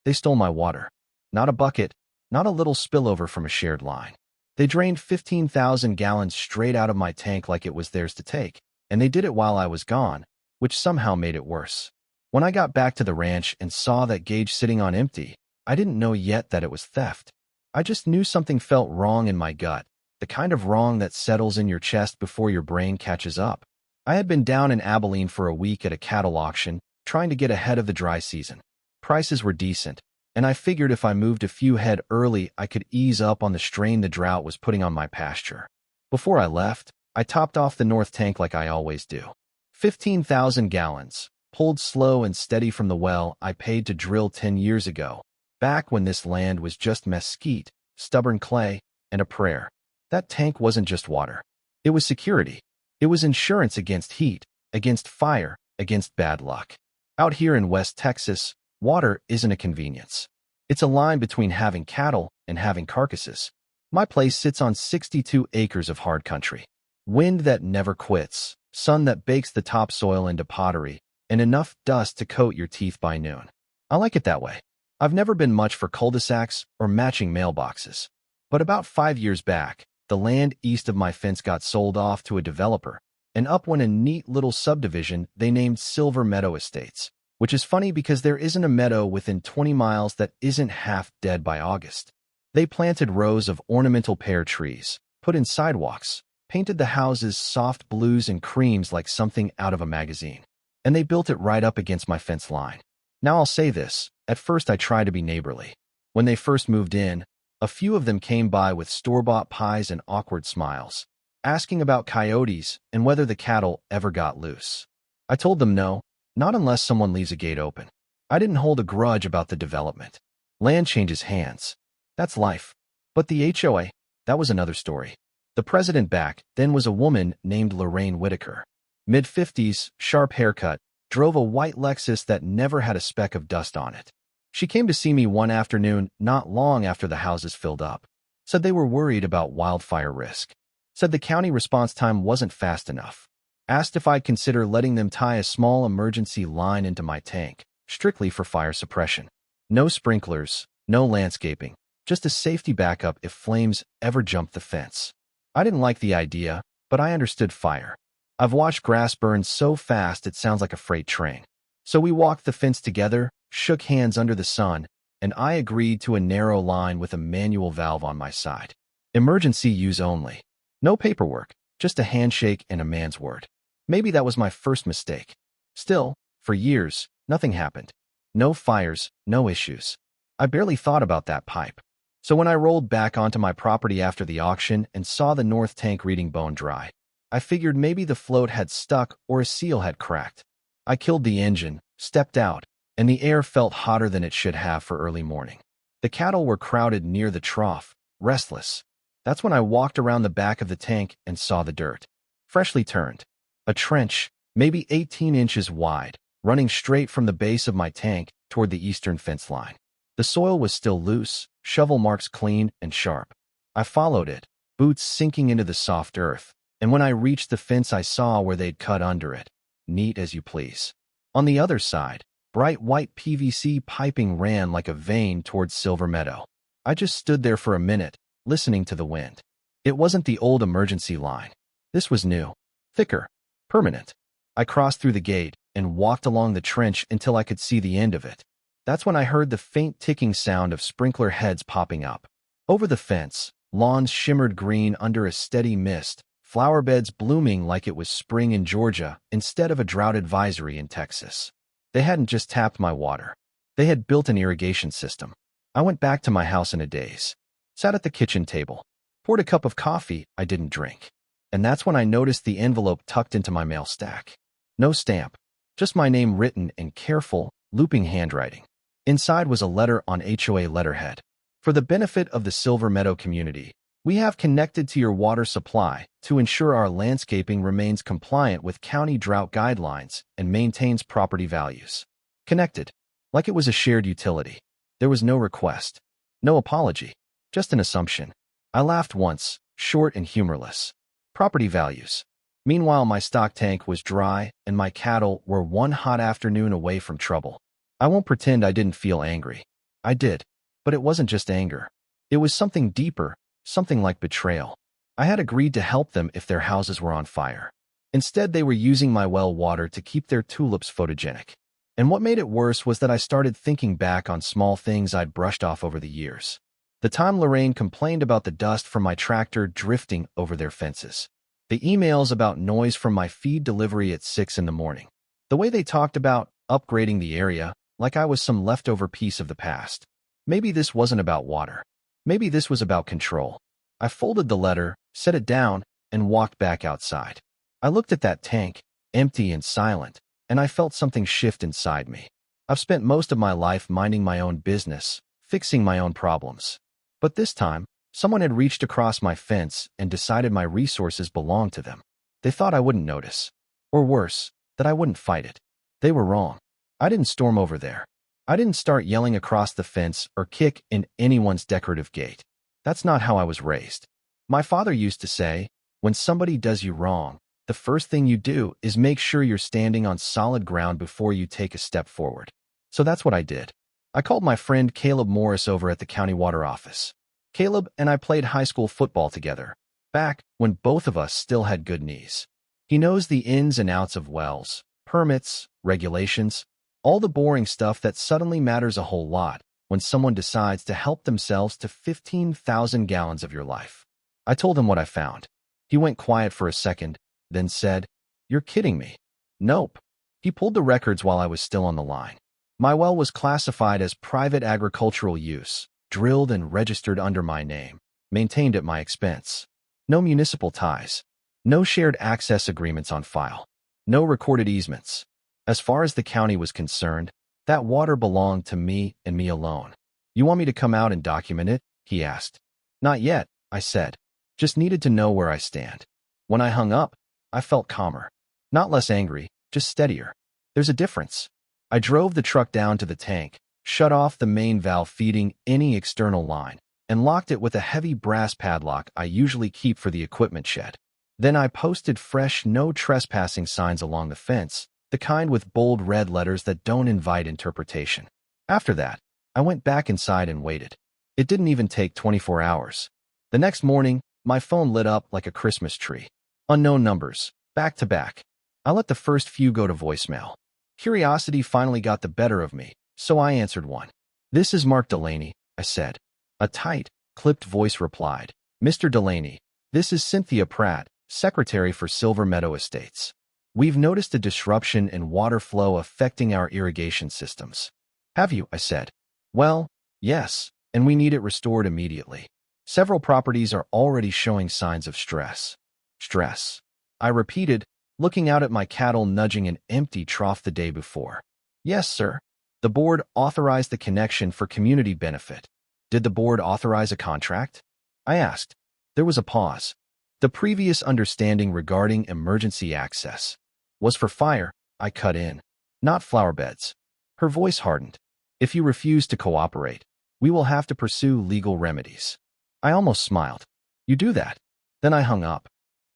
They stole my water. Not a bucket, not a little spillover from a shared line. They drained 15,000 gallons straight out of my tank like it was theirs to take, and they did it while I was gone, which somehow made it worse. When I got back to the ranch and saw that gauge sitting on empty, I didn't know yet that it was theft. I just knew something felt wrong in my gut, the kind of wrong that settles in your chest before your brain catches up. I had been down in Abilene for a week at a cattle auction, trying to get ahead of the dry season. Prices were decent, and I figured if I moved a few head early, I could ease up on the strain the drought was putting on my pasture. Before I left, I topped off the north tank like I always do. 15,000 gallons, pulled slow and steady from the well I paid to drill 10 years ago, back when this land was just mesquite, stubborn clay, and a prayer. That tank wasn't just water. It was security. It was insurance against heat, against fire, against bad luck. Out here in West Texas, water isn't a convenience. It's a line between having cattle and having carcasses. My place sits on 62 acres of hard country. Wind that never quits, sun that bakes the topsoil into pottery, and enough dust to coat your teeth by noon. I like it that way. I've never been much for cul-de-sacs or matching mailboxes. But about 5 years back, the land east of my fence got sold off to a developer, and up went a neat little subdivision they named Silver Meadow Estates, which is funny because there isn't a meadow within 20 miles that isn't half dead by August. They planted rows of ornamental pear trees, put in sidewalks, painted the houses soft blues and creams like something out of a magazine, and they built it right up against my fence line. Now I'll say this, at first I tried to be neighborly. When they first moved in, a few of them came by with store-bought pies and awkward smiles, asking about coyotes and whether the cattle ever got loose. I told them no, not unless someone leaves a gate open. I didn't hold a grudge about the development. Land changes hands. That's life. But the HOA, that was another story. The president back then was a woman named Lorraine Whitaker. Mid-50s, sharp haircut, drove a white Lexus that never had a speck of dust on it. She came to see me one afternoon not long after the houses filled up. Said they were worried about wildfire risk. Said the county response time wasn't fast enough. Asked if I'd consider letting them tie a small emergency line into my tank, strictly for fire suppression. No sprinklers, no landscaping, just a safety backup if flames ever jumped the fence. I didn't like the idea, but I understood fire. I've watched grass burn so fast it sounds like a freight train. So we walked the fence together, shook hands under the sun, and I agreed to a narrow line with a manual valve on my side. Emergency use only. No paperwork, just a handshake and a man's word. Maybe that was my first mistake. Still, for years, nothing happened. No fires, no issues. I barely thought about that pipe. So when I rolled back onto my property after the auction and saw the north tank reading bone dry, I figured maybe the float had stuck or a seal had cracked. I killed the engine, stepped out, and the air felt hotter than it should have for early morning. The cattle were crowded near the trough, restless. That's when I walked around the back of the tank and saw the dirt. Freshly turned. A trench, maybe 18 inches wide, running straight from the base of my tank toward the eastern fence line. The soil was still loose, shovel marks clean and sharp. I followed it, boots sinking into the soft earth, and when I reached the fence I saw where they'd cut under it. Neat as you please. On the other side, bright white PVC piping ran like a vein towards Silver Meadow. I just stood there for a minute, listening to the wind. It wasn't the old emergency line. This was new, thicker, permanent. I crossed through the gate and walked along the trench until I could see the end of it. That's when I heard the faint ticking sound of sprinkler heads popping up. Over the fence, lawns shimmered green under a steady mist, flower beds blooming like it was spring in Georgia instead of a drought advisory in Texas. They hadn't just tapped my water. They had built an irrigation system. I went back to my house in a daze. Sat at the kitchen table. Poured a cup of coffee I didn't drink. And that's when I noticed the envelope tucked into my mail stack. No stamp. Just my name written in careful, looping handwriting. Inside was a letter on HOA letterhead. For the benefit of the Silver Meadow community, we have connected to your water supply to ensure our landscaping remains compliant with county drought guidelines and maintains property values. Connected. Like it was a shared utility. There was no request. No apology. Just an assumption. I laughed once, short and humorless. Property values. Meanwhile, my stock tank was dry and my cattle were one hot afternoon away from trouble. I won't pretend I didn't feel angry. I did. But it wasn't just anger. It was something deeper, something like betrayal. I had agreed to help them if their houses were on fire. Instead, they were using my well water to keep their tulips photogenic. And what made it worse was that I started thinking back on small things I'd brushed off over the years. The time Lorraine complained about the dust from my tractor drifting over their fences. The emails about noise from my feed delivery at 6 in the morning. The way they talked about upgrading the area like I was some leftover piece of the past. Maybe this wasn't about water. Maybe this was about control. I folded the letter, set it down, and walked back outside. I looked at that tank, empty and silent, and I felt something shift inside me. I've spent most of my life minding my own business, fixing my own problems. But this time, someone had reached across my fence and decided my resources belonged to them. They thought I wouldn't notice. Or worse, that I wouldn't fight it. They were wrong. I didn't storm over there. I didn't start yelling across the fence or kick in anyone's decorative gate. That's not how I was raised. My father used to say, when somebody does you wrong, the first thing you do is make sure you're standing on solid ground before you take a step forward. So that's what I did. I called my friend Caleb Morris over at the county water office. Caleb and I played high school football together, back when both of us still had good knees. He knows the ins and outs of wells, permits, regulations, all the boring stuff that suddenly matters a whole lot when someone decides to help themselves to 15,000 gallons of your life. I told him what I found. He went quiet for a second, then said, "You're kidding me." "Nope." He pulled the records while I was still on the line. My well was classified as private agricultural use, drilled and registered under my name, maintained at my expense. No municipal ties. No shared access agreements on file. No recorded easements. As far as the county was concerned, that water belonged to me and me alone. "You want me to come out and document it?" he asked. "Not yet," I said. "Just needed to know where I stand." When I hung up, I felt calmer. Not less angry, just steadier. There's a difference. I drove the truck down to the tank, shut off the main valve feeding any external line, and locked it with a heavy brass padlock I usually keep for the equipment shed. Then I posted fresh no trespassing signs along the fence, the kind with bold red letters that don't invite interpretation. After that, I went back inside and waited. It didn't even take 24 hours. The next morning, my phone lit up like a Christmas tree. Unknown numbers, back to back. I let the first few go to voicemail. Curiosity finally got the better of me, so I answered one. "This is Mark Delaney," I said. A tight, clipped voice replied, "Mr. Delaney, this is Cynthia Pratt, Secretary for Silver Meadow Estates. We've noticed a disruption in water flow affecting our irrigation systems." "Have you?" I said. "Well, yes, and we need it restored immediately. Several properties are already showing signs of stress." "Stress," I repeated, looking out at my cattle nudging an empty trough the day before. "Yes, sir. The board authorized the connection for community benefit." "Did the board authorize a contract?" I asked. There was a pause. "The previous understanding regarding emergency access was for fire," I cut in, "not flower beds." Her voice hardened. "If you refuse to cooperate, we will have to pursue legal remedies." I almost smiled. "You do that?" Then I hung up.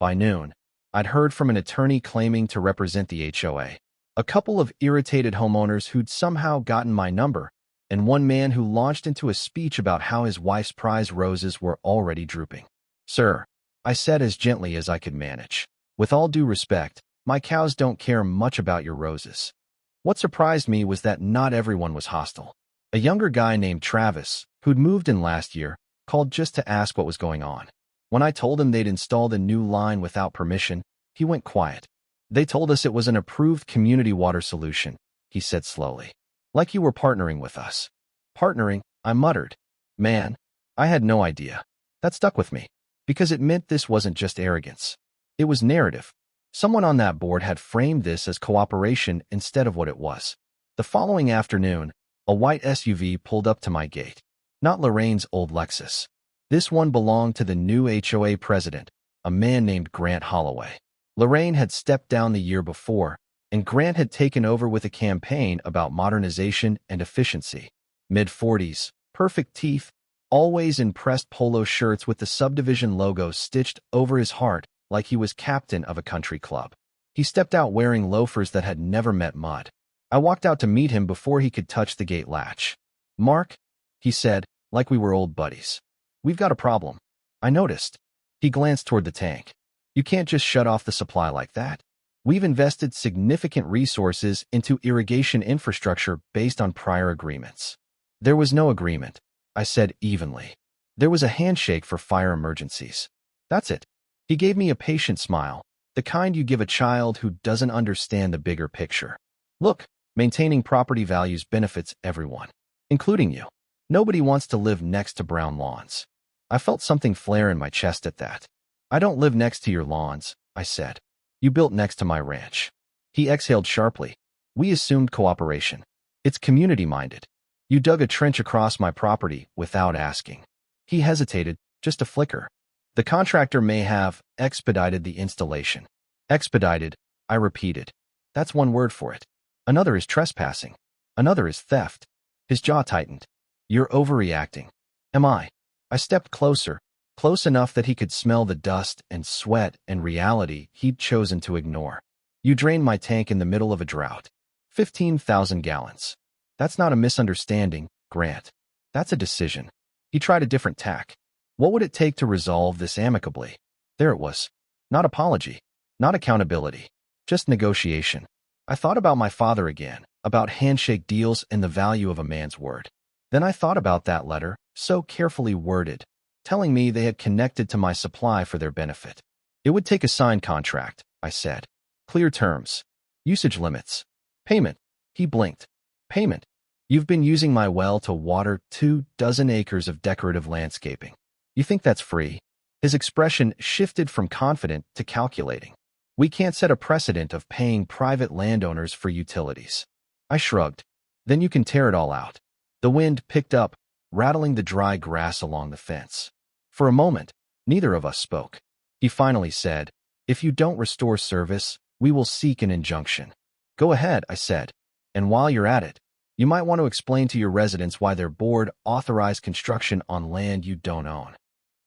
By noon, I'd heard from an attorney claiming to represent the HOA, a couple of irritated homeowners who'd somehow gotten my number, and one man who launched into a speech about how his wife's prize roses were already drooping. "Sir," I said as gently as I could manage, "with all due respect, my cows don't care much about your roses." What surprised me was that not everyone was hostile. A younger guy named Travis, who'd moved in last year, called just to ask what was going on. When I told him they'd installed a new line without permission, he went quiet. "They told us it was an approved community water solution," he said slowly. "Like you were partnering with us." "Partnering?" I muttered. Man, I had no idea. That stuck with me, because it meant this wasn't just arrogance. It was narrative. Someone on that board had framed this as cooperation instead of what it was. The following afternoon, a white SUV pulled up to my gate. Not Lorraine's old Lexus. This one belonged to the new HOA president, a man named Grant Holloway. Lorraine had stepped down the year before, and Grant had taken over with a campaign about modernization and efficiency. Mid-40s, perfect teeth, always in pressed polo shirts with the subdivision logo stitched over his heart like he was captain of a country club. He stepped out wearing loafers that had never met mud. I walked out to meet him before he could touch the gate latch. "Mark," he said, like we were old buddies. We've got a problem. I noticed. He glanced toward the tank. You can't just shut off the supply like that. We've invested significant resources into irrigation infrastructure based on prior agreements. There was no agreement, I said evenly. There was a handshake for fire emergencies. That's it. He gave me a patient smile, the kind you give a child who doesn't understand the bigger picture. Look, maintaining property values benefits everyone, including you. Nobody wants to live next to brown lawns. I felt something flare in my chest at that. I don't live next to your lawns, I said. You built next to my ranch. He exhaled sharply. We assumed cooperation. It's community-minded. You dug a trench across my property without asking. He hesitated, just a flicker. The contractor may have expedited the installation. Expedited, I repeated. That's one word for it. Another is trespassing. Another is theft. His jaw tightened. You're overreacting. Am I? I stepped closer, close enough that he could smell the dust and sweat and reality he'd chosen to ignore. You drained my tank in the middle of a drought. 15,000 gallons. That's not a misunderstanding, Grant. That's a decision. He tried a different tack. What would it take to resolve this amicably? There it was. Not apology. Not accountability. Just negotiation. I thought about my father again, about handshake deals and the value of a man's word. Then I thought about that letter, so carefully worded, telling me they had connected to my supply for their benefit. It would take a signed contract, I said. Clear terms. Usage limits. Payment. He blinked. Payment. You've been using my well to water 24 acres of decorative landscaping. You think that's free? His expression shifted from confident to calculating. We can't set a precedent of paying private landowners for utilities. I shrugged. Then you can tear it all out. The wind picked up, rattling the dry grass along the fence. For a moment, neither of us spoke. He finally said, If you don't restore service, we will seek an injunction. Go ahead, I said. And while you're at it, you might want to explain to your residents why their board authorized construction on land you don't own.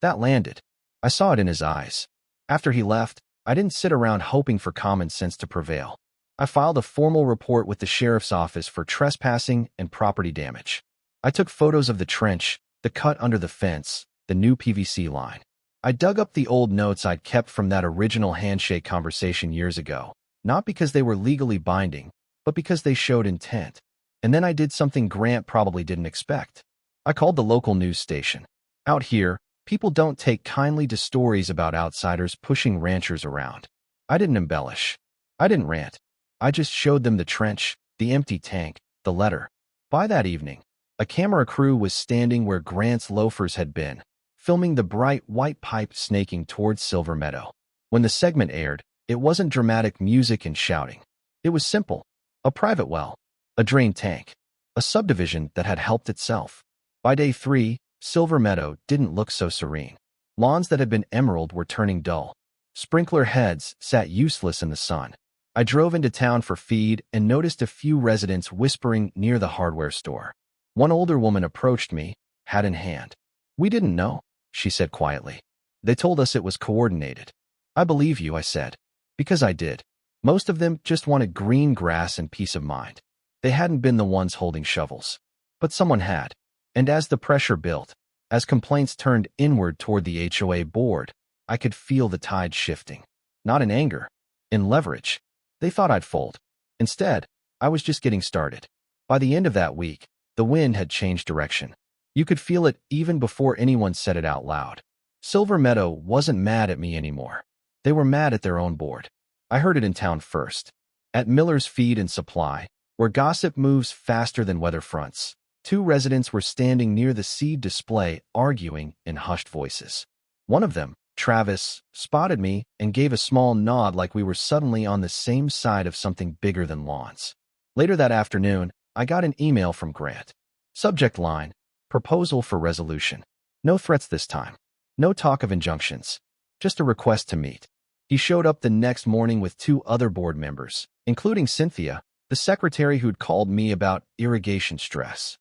That landed. I saw it in his eyes. After he left, I didn't sit around hoping for common sense to prevail. I filed a formal report with the sheriff's office for trespassing and property damage. I took photos of the trench, the cut under the fence, the new PVC line. I dug up the old notes I'd kept from that original handshake conversation years ago, not because they were legally binding, but because they showed intent. And then I did something Grant probably didn't expect. I called the local news station. Out here, people don't take kindly to stories about outsiders pushing ranchers around. I didn't embellish. I didn't rant. I just showed them the trench, the empty tank, the letter. By that evening, a camera crew was standing where Grant's loafers had been, filming the bright white pipe snaking towards Silver Meadow. When the segment aired, it wasn't dramatic music and shouting. It was simple. A private well, a drained tank, a subdivision that had helped itself. By day 3, Silver Meadow didn't look so serene. Lawns that had been emerald were turning dull. Sprinkler heads sat useless in the sun. I drove into town for feed and noticed a few residents whispering near the hardware store. One older woman approached me, hat in hand. We didn't know, she said quietly. They told us it was coordinated. I believe you, I said. Because I did. Most of them just wanted green grass and peace of mind. They hadn't been the ones holding shovels. But someone had. And as the pressure built, as complaints turned inward toward the HOA board, I could feel the tide shifting. Not in anger, in leverage. They thought I'd fold. Instead, I was just getting started. By the end of that week, the wind had changed direction. You could feel it even before anyone said it out loud. Silver Meadow wasn't mad at me anymore. They were mad at their own board. I heard it in town first. At Miller's Feed and Supply, where gossip moves faster than weather fronts, 2 residents were standing near the seed display arguing in hushed voices. One of them, Travis, spotted me and gave a small nod like we were suddenly on the same side of something bigger than lawns. Later that afternoon, I got an email from Grant. Subject line, proposal for resolution. No threats this time. No talk of injunctions. Just a request to meet. He showed up the next morning with 2 other board members, including Cynthia, the secretary who'd called me about irrigation stress.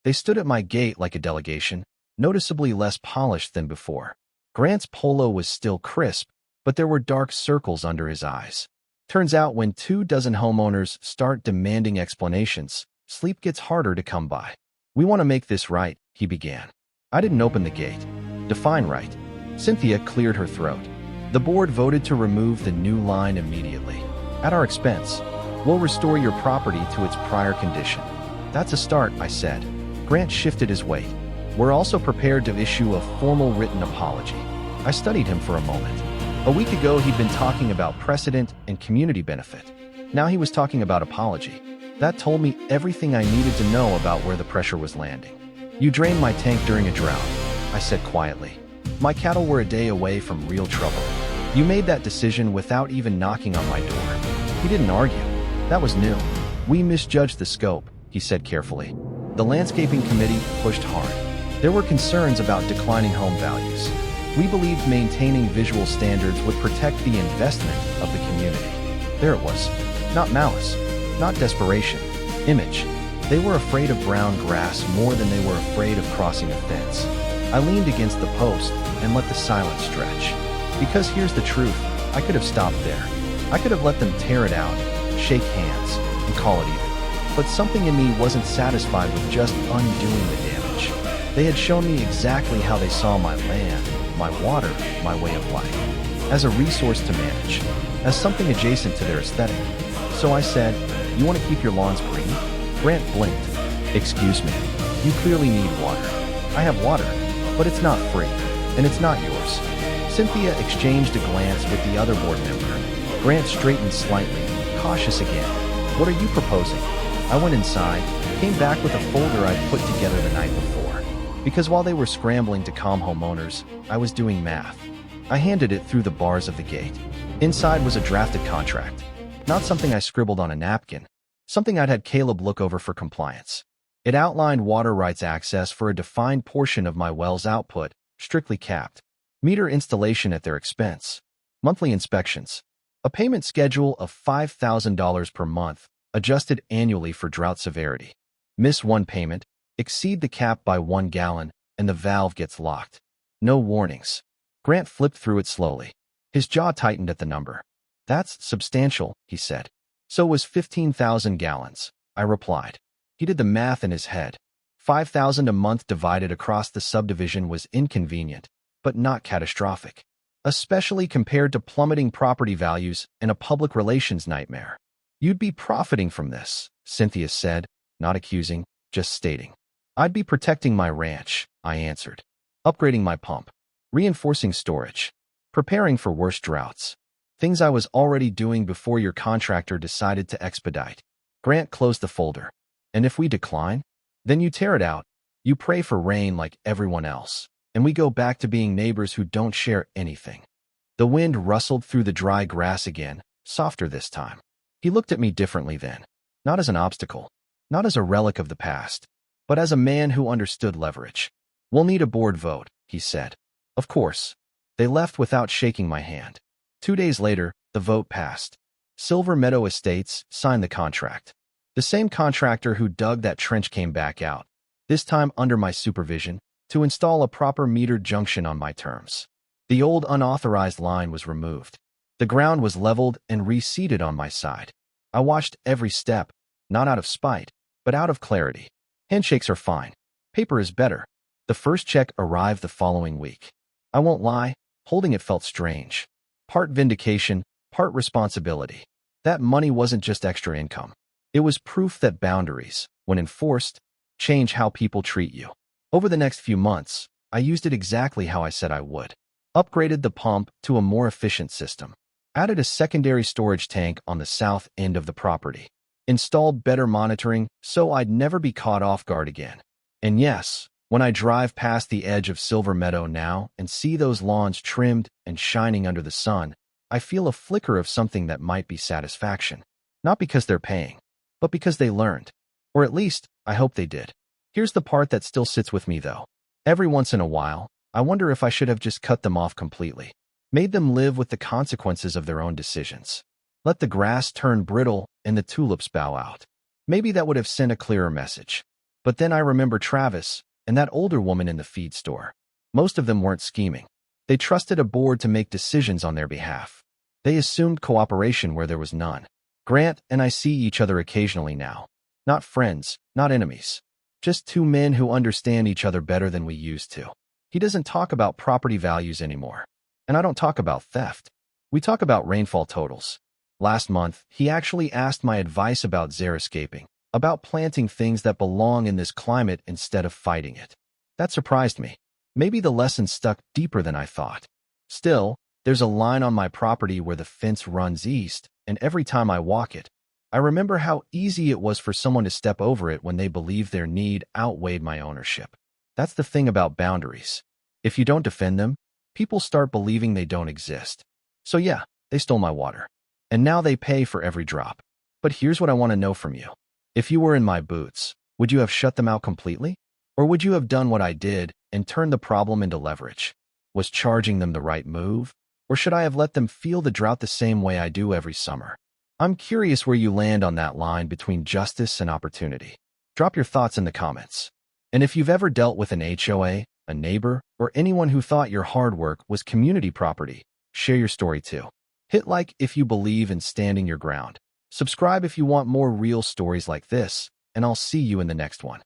They stood at my gate like a delegation, noticeably less polished than before. Grant's polo was still crisp, but there were dark circles under his eyes. Turns out when 24 homeowners start demanding explanations, sleep gets harder to come by. We want to make this right, he began. I didn't open the gate. Define right. Cynthia cleared her throat. The board voted to remove the new line immediately. At our expense. We'll restore your property to its prior condition. That's a start, I said. Grant shifted his weight. We're also prepared to issue a formal written apology. I studied him for a moment. A week ago, he'd been talking about precedent and community benefit. Now he was talking about apology. That told me everything I needed to know about where the pressure was landing. You drained my tank during a drought, I said quietly. My cattle were a day away from real trouble. You made that decision without even knocking on my door. He didn't argue. That was new. We misjudged the scope, he said carefully. The landscaping committee pushed hard. There were concerns about declining home values. We believed maintaining visual standards would protect the investment of the community. There it was. Not malice. Not desperation. Image. They were afraid of brown grass more than they were afraid of crossing a fence. I leaned against the post and let the silence stretch. Because here's the truth, I could have stopped there. I could have let them tear it out, shake hands, and call it even. But something in me wasn't satisfied with just undoing the damage. They had shown me exactly how they saw my land, my water, my way of life. As a resource to manage, as something adjacent to their aesthetic. So I said, you want to keep your lawns green? Grant blinked. Excuse me, you clearly need water. I have water, but it's not free, and it's not yours. Cynthia exchanged a glance with the other board member. Grant straightened slightly, cautious again. What are you proposing? I went inside, came back with a folder I'd put together the night before. Because while they were scrambling to calm homeowners, I was doing math. I handed it through the bars of the gate. Inside was a drafted contract. Not something I scribbled on a napkin. Something I'd had Caleb look over for compliance. It outlined water rights access for a defined portion of my well's output, strictly capped. Meter installation at their expense. Monthly inspections. A payment schedule of $5,000 per month, adjusted annually for drought severity. Miss one payment, exceed the cap by 1 gallon, and the valve gets locked. No warnings. Grant flipped through it slowly. His jaw tightened at the number. That's substantial, he said. So was 15,000 gallons, I replied. He did the math in his head. 5,000 a month divided across the subdivision was inconvenient, but not catastrophic. Especially compared to plummeting property values and a public relations nightmare. You'd be profiting from this, Cynthia said, not accusing, just stating. I'd be protecting my ranch, I answered. Upgrading my pump. Reinforcing storage. Preparing for worse droughts. Things I was already doing before your contractor decided to expedite. Grant closed the folder. And if we decline? Then you tear it out. You pray for rain like everyone else. And we go back to being neighbors who don't share anything. The wind rustled through the dry grass again, softer this time. He looked at me differently then. Not as an obstacle. Not as a relic of the past. But as a man who understood leverage. We'll need a board vote, he said. Of course. They left without shaking my hand. 2 days later, the vote passed. Silver Meadow Estates signed the contract. The same contractor who dug that trench came back out, this time under my supervision, to install a proper metered junction on my terms. The old unauthorized line was removed. The ground was leveled and reseeded on my side. I watched every step, not out of spite, but out of clarity. Handshakes are fine. Paper is better. The first check arrived the following week. I won't lie, holding it felt strange. Part vindication, part responsibility. That money wasn't just extra income. It was proof that boundaries, when enforced, change how people treat you. Over the next few months, I used it exactly how I said I would. Upgraded the pump to a more efficient system. Added a secondary storage tank on the south end of the property. Installed better monitoring so I'd never be caught off guard again. And yes, when I drive past the edge of Silver Meadow now and see those lawns trimmed and shining under the sun, I feel a flicker of something that might be satisfaction. Not because they're paying, but because they learned. Or at least, I hope they did. Here's the part that still sits with me though. Every once in a while, I wonder if I should have just cut them off completely. Made them live with the consequences of their own decisions. Let the grass turn brittle and the tulips bow out. Maybe that would have sent a clearer message. But then I remember Travis and that older woman in the feed store. Most of them weren't scheming. They trusted a board to make decisions on their behalf. They assumed cooperation where there was none. Grant and I see each other occasionally now. Not friends, not enemies. Just two men who understand each other better than we used to. He doesn't talk about property values anymore. And I don't talk about theft. We talk about rainfall totals. Last month, he actually asked my advice about xeriscaping, about planting things that belong in this climate instead of fighting it. That surprised me. Maybe the lesson stuck deeper than I thought. Still, there's a line on my property where the fence runs east, and every time I walk it, I remember how easy it was for someone to step over it when they believed their need outweighed my ownership. That's the thing about boundaries. If you don't defend them, people start believing they don't exist. So yeah, they stole my water. And now they pay for every drop. But here's what I want to know from you. If you were in my boots, would you have shut them out completely? Or would you have done what I did and turned the problem into leverage? Was charging them the right move? Or should I have let them feel the drought the same way I do every summer? I'm curious where you land on that line between justice and opportunity. Drop your thoughts in the comments. And if you've ever dealt with an HOA, a neighbor, or anyone who thought your hard work was community property, share your story too. Hit like if you believe in standing your ground. Subscribe if you want more real stories like this, and I'll see you in the next one.